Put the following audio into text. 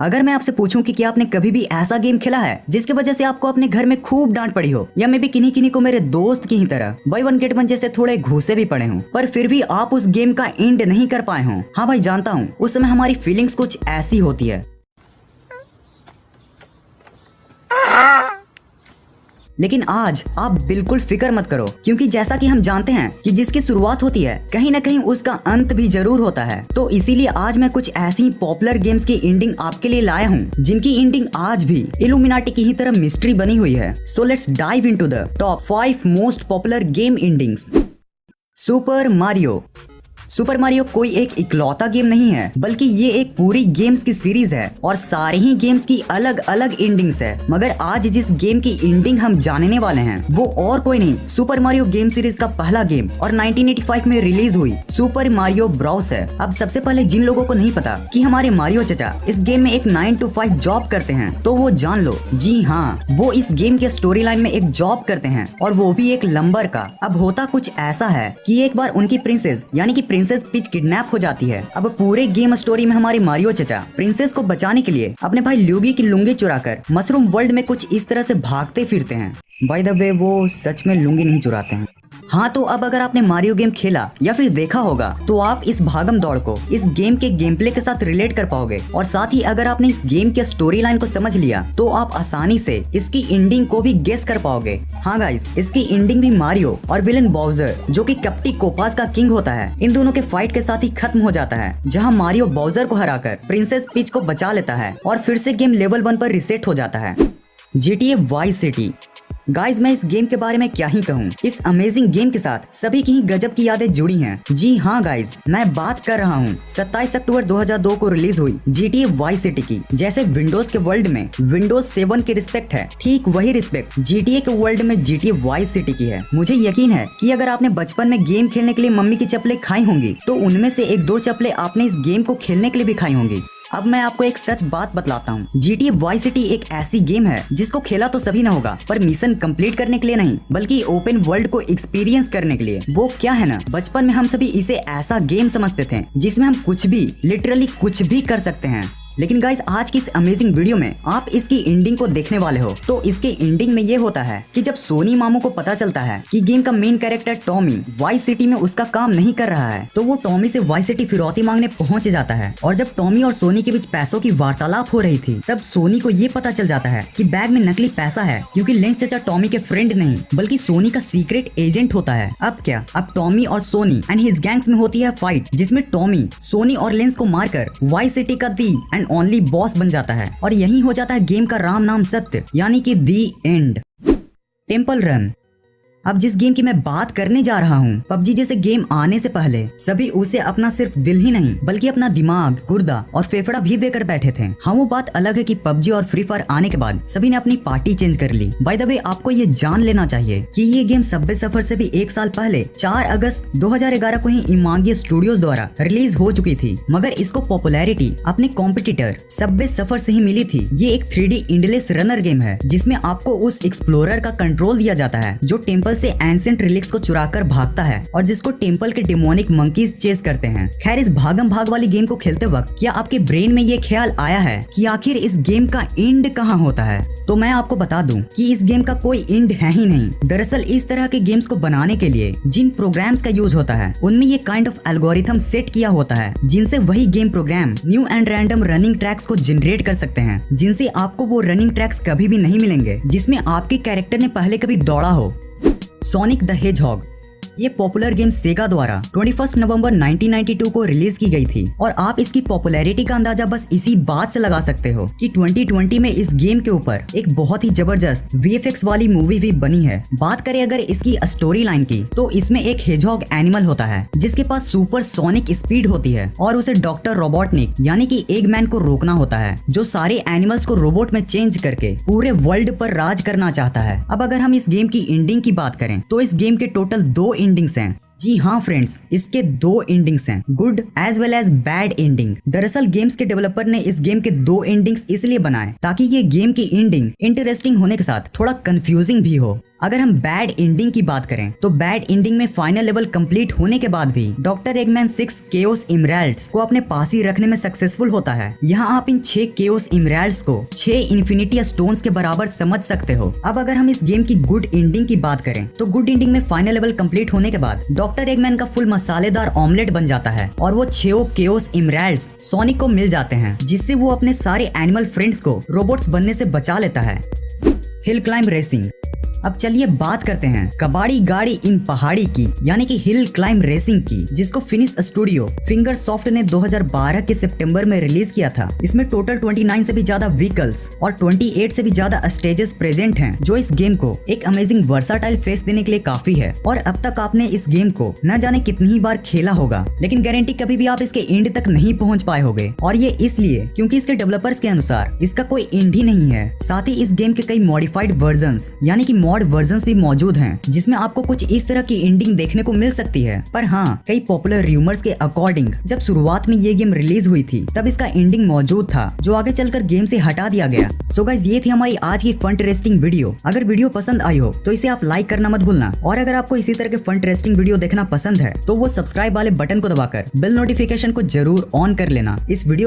अगर मैं आपसे पूछूं कि क्या आपने कभी भी ऐसा गेम खेला है जिसकी वजह से आपको अपने घर में खूब डांट पड़ी हो, या मे भी किन्हीं किन्हीं को मेरे दोस्त की ही तरह बाय वन गेट वन जैसे थोड़े घूसे भी पड़े हों, पर फिर भी आप उस गेम का एंड नहीं कर पाए हों। हाँ भाई, जानता हूँ उस समय हमारी फीलिंग्स कुछ ऐसी होती है। लेकिन आज आप बिल्कुल फिक्र मत करो, क्योंकि जैसा कि हम जानते हैं कि जिसकी शुरुआत होती है कहीं ना कहीं उसका अंत भी जरूर होता है। तो इसीलिए आज मैं कुछ ऐसी पॉपुलर गेम्स की एंडिंग आपके लिए लाया हूँ जिनकी एंडिंग आज भी इल्यूमिनाटी की ही तरह मिस्ट्री बनी हुई है। So let's dive into the top 5 most popular game endings. Super Mario कोई एक इकलौता गेम नहीं है, बल्कि ये एक पूरी गेम्स की सीरीज है और सारे ही गेम्स की अलग अलग एंडिंग्स है। मगर आज जिस गेम की एंडिंग हम जानने वाले हैं वो और कोई नहीं, सुपर मारियो गेम सीरीज का पहला गेम और 1985 में रिलीज हुई सुपर मारियो ब्रॉस है। अब सबसे पहले जिन लोगों को नहीं पता कि हमारे मारियो चचा इस गेम में एक 9 to 5 जॉब करते हैं, तो वो जान लो, जी हाँ, वो इस गेम के स्टोरी लाइन में एक जॉब करते हैं और वो भी एक लंबर का। अब होता कुछ ऐसा है कि एक बार उनकी प्रिंसेस यानी कि प्रिंसेस पीच किडनैप हो जाती है। अब पूरे गेम स्टोरी में हमारे मारियो चचा प्रिंसेस को बचाने के लिए अपने भाई ल्यूगी की लुंगी चुराकर मशरूम वर्ल्ड में कुछ इस तरह से भागते फिरते हैं। बाय द वे, वो सच में लुंगी नहीं चुराते हैं। हाँ, तो अब अगर आपने मारियो गेम खेला या फिर देखा होगा तो आप इस भागम दौड़ को इस गेम के गेम प्ले के साथ रिलेट कर पाओगे, और साथ ही अगर आपने इस गेम के स्टोरी लाइन को समझ लिया तो आप आसानी से इसकी एंडिंग को भी गेस कर पाओगे। हाँ गाइस, इसकी एंडिंग भी मारियो और विलन बाउजर, जो कि कप्टी कोपास का किंग होता है, इन दोनों के फाइट के साथ ही खत्म हो जाता है, जहाँ मारियो बाउजर को हराकर प्रिंसेस पीच को बचा लेता है और फिर से गेम लेवल 1 पर रिसेट हो जाता है। GTA vice city. गाइज, मैं इस गेम के बारे में क्या ही कहूँ। इस अमेजिंग गेम के साथ सभी की ही गजब की यादें जुड़ी हैं। जी हाँ गाइज, मैं बात कर रहा हूँ 27 अक्टूबर 2002 को रिलीज हुई GTA वाइस सिटी की। जैसे विंडोज के वर्ल्ड में विंडोज 7 की रिस्पेक्ट है, ठीक वही रिस्पेक्ट GTA के वर्ल्ड में GTA वाइस सिटी की है। मुझे यकीन है कि अगर आपने बचपन में गेम खेलने के लिए मम्मी की चप्पलें खाई होंगी तो उनमें से 1-2 चप्पलें आपने इस गेम को खेलने के लिए भी खाई होंगी। अब मैं आपको एक सच बात बतलाता हूँ, GTA वाइस सिटी एक ऐसी गेम है जिसको खेला तो सभी ना होगा, पर मिशन कंप्लीट करने के लिए नहीं, बल्कि ओपन वर्ल्ड को एक्सपीरियंस करने के लिए। वो क्या है ना, बचपन में हम सभी इसे ऐसा गेम समझते थे जिसमें हम कुछ भी, लिटरली कुछ भी कर सकते हैं। लेकिन गाइस, आज की इस अमेजिंग वीडियो में आप इसकी एंडिंग को देखने वाले हो। तो इसके एंडिंग में ये होता है कि जब सोनी मामू को पता चलता है कि गेम का main character Tommy vice city में उसका काम नहीं कर रहा है, तो वो टॉमी से वाइस सिटी फिरौती मांगने पहुंच जाता है। और जब टॉमी और सोनी के बीच पैसों की वार्तालाप हो रही थी, तब सोनी को ये पता चल जाता है कि बैग में नकली पैसा है, क्योंकि लेंस चचा टॉमी के फ्रेंड नहीं बल्कि सोनी का सीक्रेट एजेंट होता है। अब क्या, अब टॉमी और सोनी एंड हिज गैंग्स में होती है फाइट, जिसमें टॉमी सोनी और लेंस को मारकर वाइस सिटी का दी एंड ओनली बॉस बन जाता है, और यही हो जाता है गेम का राम नाम सत्य, यानी कि दी एंड। Temple run. अब जिस गेम की मैं बात करने जा रहा हूँ, पबजी जैसे गेम आने से पहले सभी उसे अपना सिर्फ दिल ही नहीं बल्कि अपना दिमाग, गुर्दा और फेफड़ा भी देकर बैठे थे। हाँ, वो बात अलग है कि पबजी और फ्री फायर आने के बाद सभी ने अपनी पार्टी चेंज कर ली। बाय द वे, आपको ये जान लेना चाहिए कि ये गेम सबवे सफर से भी 1 साल पहले 4 अगस्त 2011 को ही इमांगी स्टूडियोज द्वारा रिलीज हो चुकी थी, मगर इसको पॉपुलैरिटी अपने कॉम्पिटिटर सबवे सफर से ही मिली थी। ये एक 3D इंडलेस रनर गेम है जिसमें आपको उस एक्सप्लोरर का कंट्रोल दिया जाता है जो टेम्पल से एंशिएंट रिलिक्स को चुराकर भागता है और जिसको टेम्पल के डेमोनिक मंकीज चेस करते हैं। खैर, इस भागम भाग वाली गेम को खेलते वक्त क्या आपके ब्रेन में ये ख्याल आया है कि आखिर इस गेम का एंड कहाँ होता है? तो मैं आपको बता दूं कि इस गेम का कोई एंड है ही नहीं। दरअसल इस तरह के गेम्स को बनाने के लिए जिन प्रोग्राम्स का यूज होता है उनमें ये काइंड ऑफ एल्गोरिथम सेट किया होता है, जिनसे वही game program new and random running tracks को जनरेट कर सकते हैं, जिनसे आपको वो रनिंग ट्रैक्स कभी भी नहीं मिलेंगे जिसमें आपके कैरेक्टर ने पहले कभी दौड़ा हो। Sonic the hedgehog. ये पॉपुलर गेम सेगा द्वारा 21 नवंबर 1992 को रिलीज की गई थी, और आप इसकी पॉपुलैरिटी का अंदाजा बस इसी बात से लगा सकते हो कि 2020 में इस गेम के ऊपर एक बहुत ही जबरदस्त VFX वाली मूवी भी बनी है। बात करें अगर इसकी स्टोरी लाइन की, तो इसमें एक हेजहॉग एनिमल होता है जिसके पास सुपर सोनिक स्पीड होती है, और उसे डॉक्टर रोबोटनिक यानी कि एगमैन को रोकना होता है, जो सारे एनिमल्स को रोबोट में चेंज करके पूरे वर्ल्ड पर राज करना चाहता है। अब अगर हम इस गेम की एंडिंग की बात करें तो इस गेम के टोटल 2 एंडिंग्स हैं। जी हाँ फ्रेंड्स, इसके 2 एंडिंग्स हैं, good as well as bad ending. दरअसल गेम्स के डेवलपर ने इस गेम के 2 एंडिंग्स इसलिए बनाए ताकि ये गेम की एंडिंग इंटरेस्टिंग होने के साथ थोड़ा कंफ्यूजिंग भी हो। अगर हम बैड एंडिंग की बात करें तो बैड एंडिंग में फाइनल लेवल कंप्लीट होने के बाद भी डॉक्टर एगमैन 6 केओस इमराल्ड्स को अपने पास ही रखने में सक्सेसफुल होता है। यहाँ आप इन 6 केओस इमराल्ड्स को 6 इन्फिनिटी स्टोन्स के बराबर समझ सकते हो। अब अगर हम इस गेम की गुड एंडिंग की बात करें तो गुड एंडिंग में फाइनल लेवल कंप्लीट होने के बाद डॉक्टर एगमैन का फुल मसालेदार ऑमलेट बन जाता है और वो 6 केओस इमराल्ड्स सोनिक को मिल जाते हैं, जिससे वो अपने सारे एनिमल फ्रेंड्स को रोबोट्स बनने से बचा लेता है। Hill climb racing. अब चलिए बात करते हैं कबाड़ी गाड़ी इन पहाड़ी की, यानी कि हिल क्लाइंब रेसिंग की, जिसको फिनिश स्टूडियो फिंगर सॉफ्ट ने 2012 के सितंबर में रिलीज किया था। इसमें टोटल 29 से भी ज्यादा व्हीकल्स और 28 से भी ज्यादा स्टेजेस प्रेजेंट हैं, जो इस गेम को एक अमेजिंग वर्साटाइल फेस देने के लिए काफी है। और अब तक आपने इस गेम को न जाने कितनी ही बार खेला होगा, लेकिन गारंटी कभी भी आप इसके एंड तक नहीं पहुंच पाए होगे। और ये इसलिए क्योंकि इसके डेवलपर्स के अनुसार इसका कोई एंड ही नहीं है। साथ ही इस गेम के कई मॉडिफाइड वर्जन्स यानी कि मॉड वर्जन्स भी मौजूद हैं, जिसमें आपको कुछ इस तरह की एंडिंग देखने को मिल सकती है। पर हाँ, कई पॉपुलर रूमर्स के अकॉर्डिंग जब शुरुआत में ये गेम रिलीज हुई थी तब इसका एंडिंग मौजूद था, जो आगे चलकर गेम से हटा दिया गया। सो गाइस, ये थी हमारी आज की फन टेस्टिंग वीडियो। अगर वीडियो पसंद आई हो तो इसे आप लाइक करना मत भूलना, और अगर आपको इसी तरह के फन टेस्टिंग वीडियो देखना पसंद है तो वो सब्सक्राइब वाले बटन को दबाकर बेल नोटिफिकेशन को जरूर ऑन कर लेना। इस वीडियो